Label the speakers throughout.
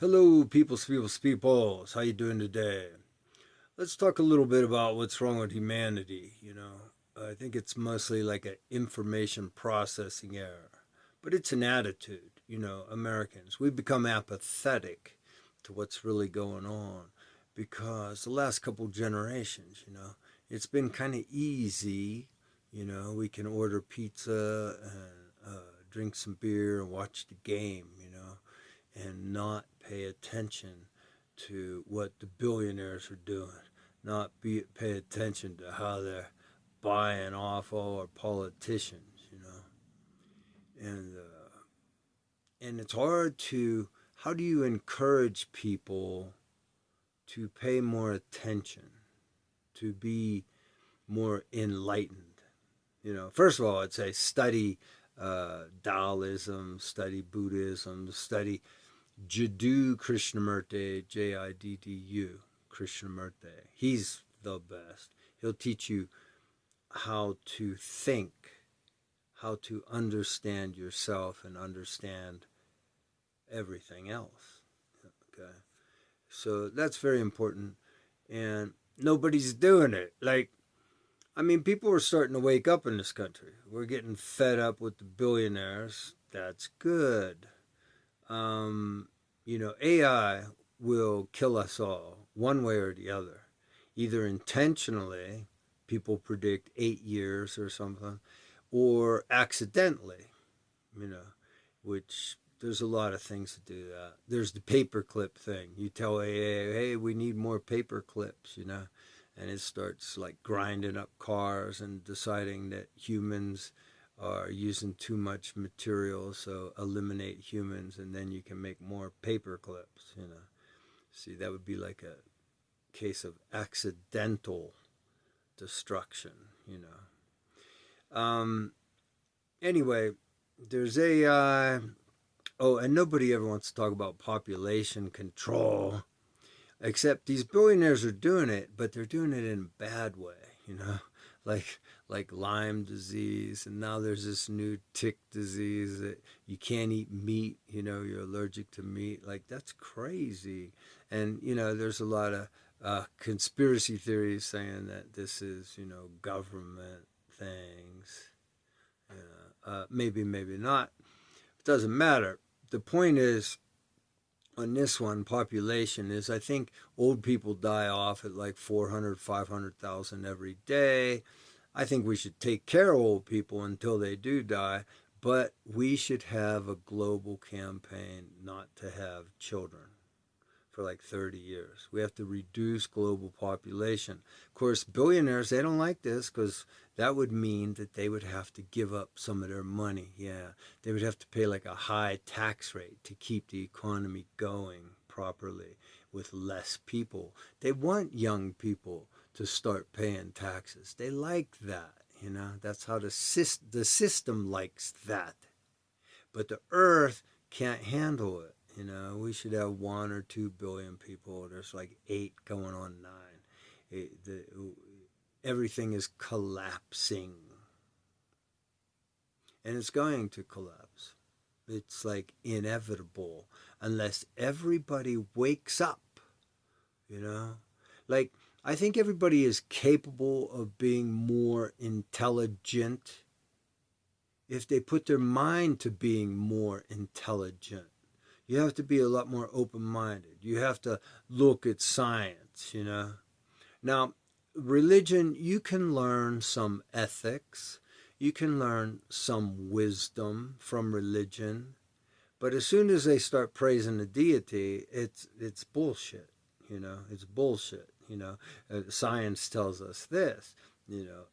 Speaker 1: Hello, peoples. How you doing today? Let's talk a little bit about what's wrong with humanity. I think it's mostly like an information processing error, but it's an attitude. Americans, we become apathetic to what's really going on because the last couple generations, it's been kind of easy. We can order pizza and drink some beer and watch the game. And not pay attention to what the billionaires are doing, pay attention to how they're buying off all our politicians, and it's hard to how do you encourage people to pay more attention, to be more enlightened? First of all, I'd say study Taoism, study Buddhism, study Jiddu Krishnamurti, Jiddu Krishnamurti. He's the best. He'll teach you how to think, how to understand yourself and understand everything else. Okay. So that's very important. And nobody's doing it. People are starting to wake up in this country. We're getting fed up with the billionaires. That's good. AI will kill us all one way or the other. Either intentionally, people predict 8 years or something, or accidentally, you know, which there's a lot of things to do that. There's the paperclip thing. You tell AA, hey, we need more paper clips, and it starts like grinding up cars and deciding that humans are using too much material, so eliminate humans, and then you can make more paper clips. See, that would be like a case of accidental destruction. Anyway, there's AI. Oh, and nobody ever wants to talk about population control, except these billionaires are doing it, but they're doing it in a bad way. like like Lyme disease, and now there's this new tick disease that you can't eat meat. You're allergic to meat. Like, that's crazy. And there's a lot of conspiracy theories saying that this is government things. Maybe, maybe not. It doesn't matter. The point is, on this one, population is, I think old people die off at like 400, 500,000 every day. I think we should take care of old people until they do die, but we should have a global campaign not to have children for like 30 years. We have to reduce global population. Of course, billionaires, they don't like this because that would mean that they would have to give up some of their money. Yeah, they would have to pay like a high tax rate to keep the economy going properly with less people. They want young people to start paying taxes. They like that. That's how the system likes that. But the earth can't handle it. We should have 1 or 2 billion people. There's like 8 going on 9. Everything is collapsing, and it's going to collapse. It's like inevitable unless everybody wakes up. You know, like, I think everybody is capable of being more intelligent if they put their mind to being more intelligent. You have to be a lot more open minded. You have to look at science. Now, religion, you can learn some ethics, you can learn some wisdom from religion, but as soon as they start praising the deity, it's bullshit. It's bullshit. Science tells us this.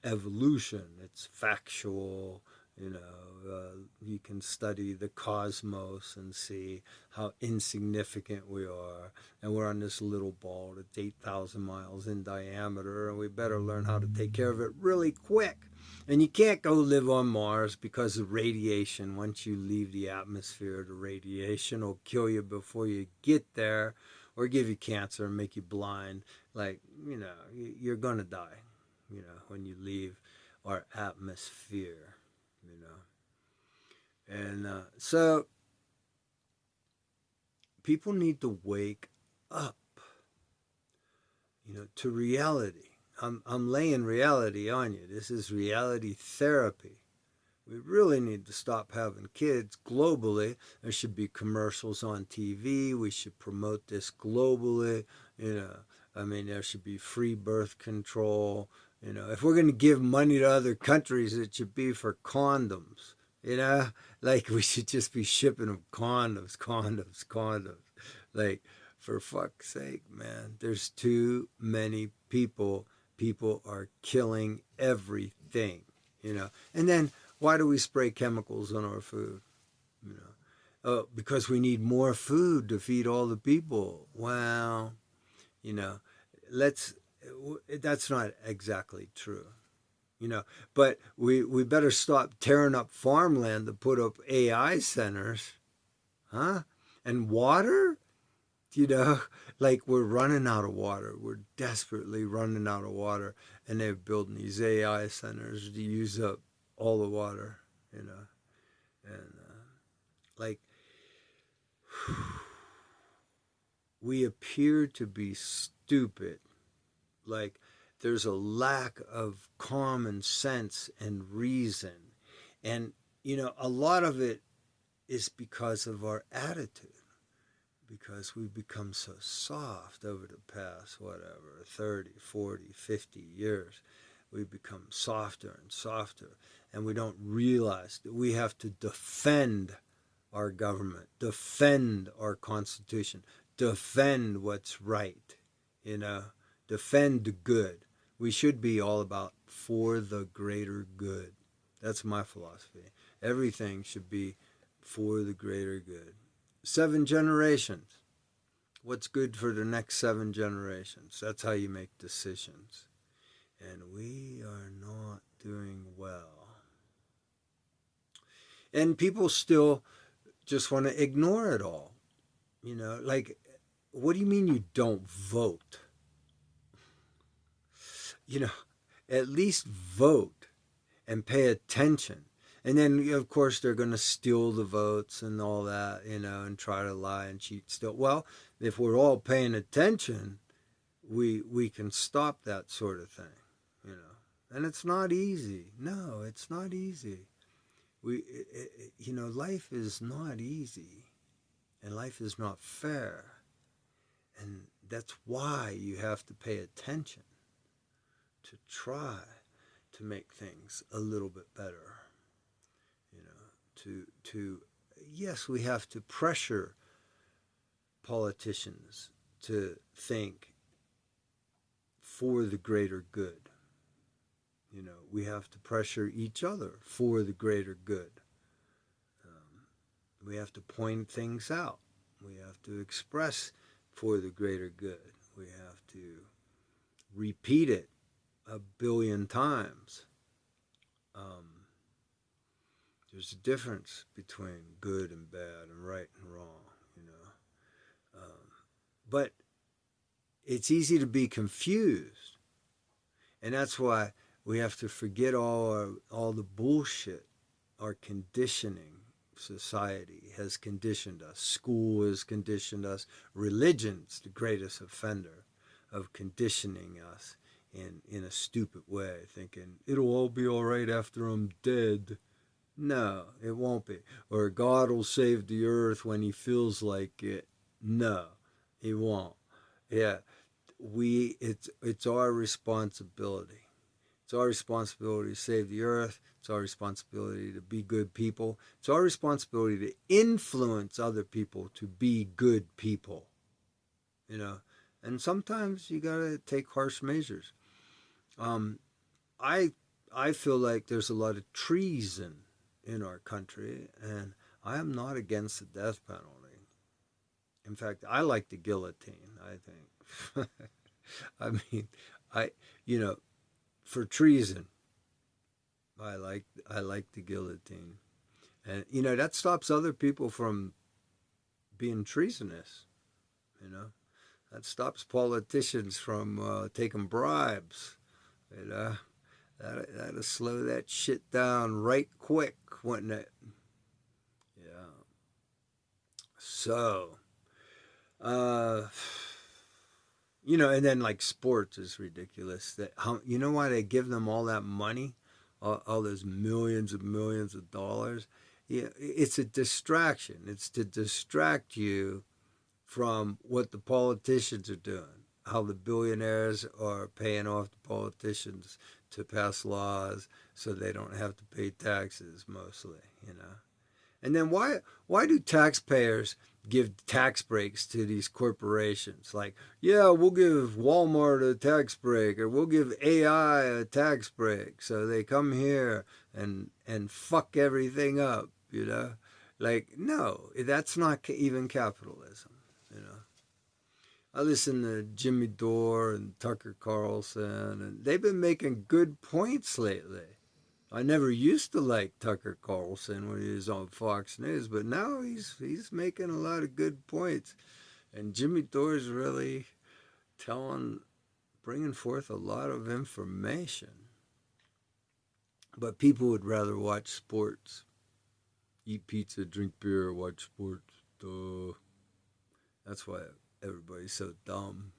Speaker 1: Evolution. It's factual. You can study the cosmos and see how insignificant we are. And we're on this little ball that's 8,000 miles in diameter, and we better learn how to take care of it really quick. And you can't go live on Mars because of radiation. Once you leave the atmosphere, the radiation will kill you before you get there, or give you cancer and make you blind. Like, you're going to die, when you leave our atmosphere. And so people need to wake up, to reality. I'm laying reality on you. This is reality therapy. We really need to stop having kids globally. There should be commercials on TV. We should promote this globally. There should be free birth control. If we're going to give money to other countries, it should be for condoms. Like we should just be shipping them condoms, condoms, condoms. Like, for fuck's sake, man, there's too many people. People are killing everything, And then why do we spray chemicals on our food? Because we need more food to feed all the people. Well, let's. That's not exactly true. But we better stop tearing up farmland to put up AI centers, huh? And water, like we're running out of water. We're desperately running out of water, and they're building these AI centers to use up all the water, and like we appear to be stupid. Like there's a lack of common sense and reason, and a lot of it is because of our attitude. Because we've become so soft over the past, 30, 40, 50 years. We've become softer and softer. And we don't realize that we have to defend our government, defend our Constitution, defend what's right, defend the good. We should be all about for the greater good. That's my philosophy. Everything should be for the greater good. 7 generations. What's good for the next 7 generations? That's how you make decisions. And we are not doing well. And people still just want to ignore it all. Like, what do you mean you don't vote? At least vote and pay attention. And then, of course, they're going to steal the votes and all that, and try to lie and cheat still. Well, if we're all paying attention, we can stop that sort of thing, And it's not easy. No, it's not easy. Life is not easy, and life is not fair. And that's why you have to pay attention to try to make things a little bit better. Yes, we have to pressure politicians to think for the greater good. We have to pressure each other for the greater good. We have to point things out. We have to express for the greater good. We have to repeat it 1 billion times. There's a difference between good and bad and right and wrong, But it's easy to be confused. And that's why we have to forget all the bullshit. Our conditioning society has conditioned us. School has conditioned us. Religion's the greatest offender of conditioning us in a stupid way, thinking it'll all be all right after I'm dead. No, it won't be. Or God will save the earth when he feels like it. No, he won't. Yeah, it's our responsibility. It's our responsibility to save the earth. It's our responsibility to be good people. It's our responsibility to influence other people to be good people. And sometimes you gotta take harsh measures. I feel like there's a lot of treason in our country, and I am not against the death penalty. In fact, I like the guillotine, I think. I mean, for treason, I like the guillotine. And that stops other people from being treasonous, That stops politicians from taking bribes, That'll slow that shit down right quick, wouldn't it? Yeah. So, Uh, and then like sports is ridiculous. That how you know why they give them all that money, all those millions and millions of dollars. Yeah, it's a distraction. It's to distract you from what the politicians are doing, how the billionaires are paying off the politicians to pass laws so they don't have to pay taxes mostly. And then why do taxpayers give tax breaks to these corporations? Like, yeah, we'll give Walmart a tax break or we'll give AI a tax break. So they come here and fuck everything up. Like, no, that's not even capitalism. I listen to Jimmy Dore and Tucker Carlson, and they've been making good points lately. I never used to like Tucker Carlson when he was on Fox News, but now he's making a lot of good points, and Jimmy Dore's really bringing forth a lot of information. But people would rather watch sports, eat pizza, drink beer, watch sports. Duh. That's why everybody's so dumb.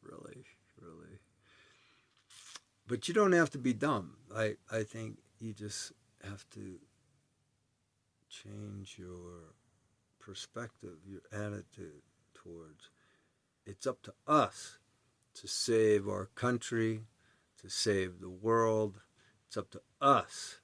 Speaker 1: Really, really. But you don't have to be dumb. I think you just have to change your perspective, your attitude towards it's up to us to save our country, to save the world. It's up to us.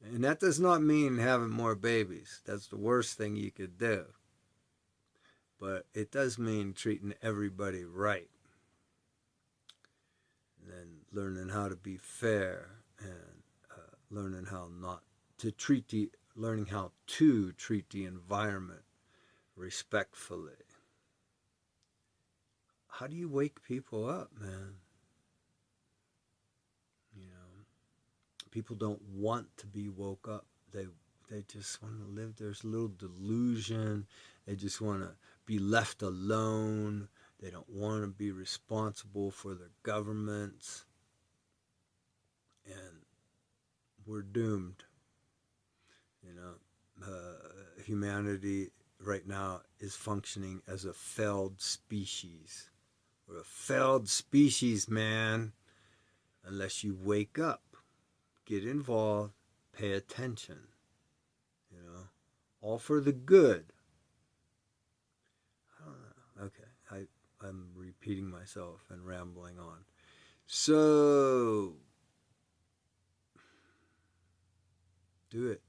Speaker 1: And that does not mean having more babies. That's the worst thing you could do. But it does mean treating everybody right. And then learning how to be fair and learning how not to treat the learning how to treat the environment respectfully. How do you wake people up, man? You know, people don't want to be woke up. They just want to live. There's a little delusion. They just want to be left alone. They don't want to be responsible for their governments. And we're doomed. You know, humanity right now is functioning as a failed species. We're a failed species, man. Unless you wake up, get involved, pay attention. All for the good. I don't know. Okay, I'm repeating myself and rambling on. So, do it.